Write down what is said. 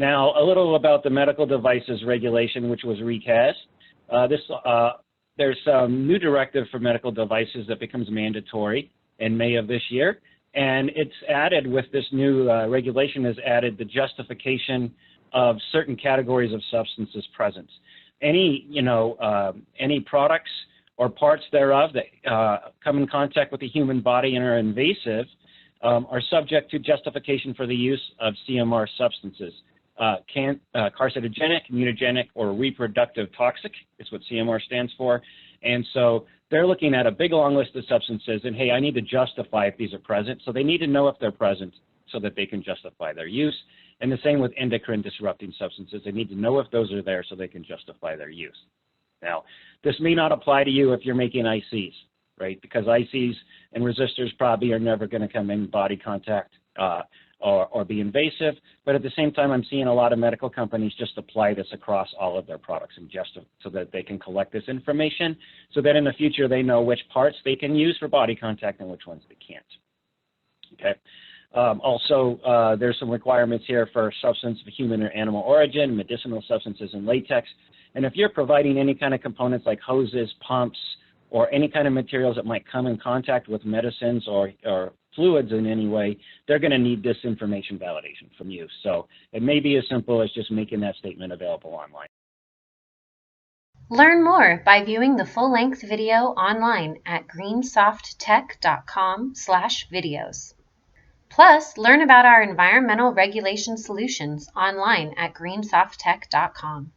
Now, a little about the medical devices regulation, which was recast. There's some new directive for medical devices that becomes mandatory in May of this year. And it's added with this new regulation has added the justification of certain categories of substances present. Any products or parts thereof that come in contact with the human body and are invasive are subject to justification for the use of CMR substances. Carcinogenic, mutagenic, or reproductive toxic is what CMR stands for. And so they're looking at a big long list of substances and, hey, I need to justify if these are present. So they need to know if they're present so that they can justify their use. And the same with endocrine disrupting substances. They need to know if those are there so they can justify their use. Now, this may not apply to you if you're making ICs, right? Because ICs and resistors probably are never going to come in body contact or be invasive. But at the same time, I'm seeing a lot of medical companies just apply this across all of their products and just so that they can collect this information so that in the future they know which parts they can use for body contact and which ones they can't. Okay. Also, there's some requirements here for substance of human or animal origin, medicinal substances, and latex. And if you're providing any kind of components like hoses, pumps, or any kind of materials that might come in contact with medicines or fluids in any way, they're going to need this information validation from you. So it may be as simple as just making that statement available online. Learn more by viewing the full-length video online at greensoft.com/videos. Plus, learn about our environmental regulation solutions online at greensofttech.com.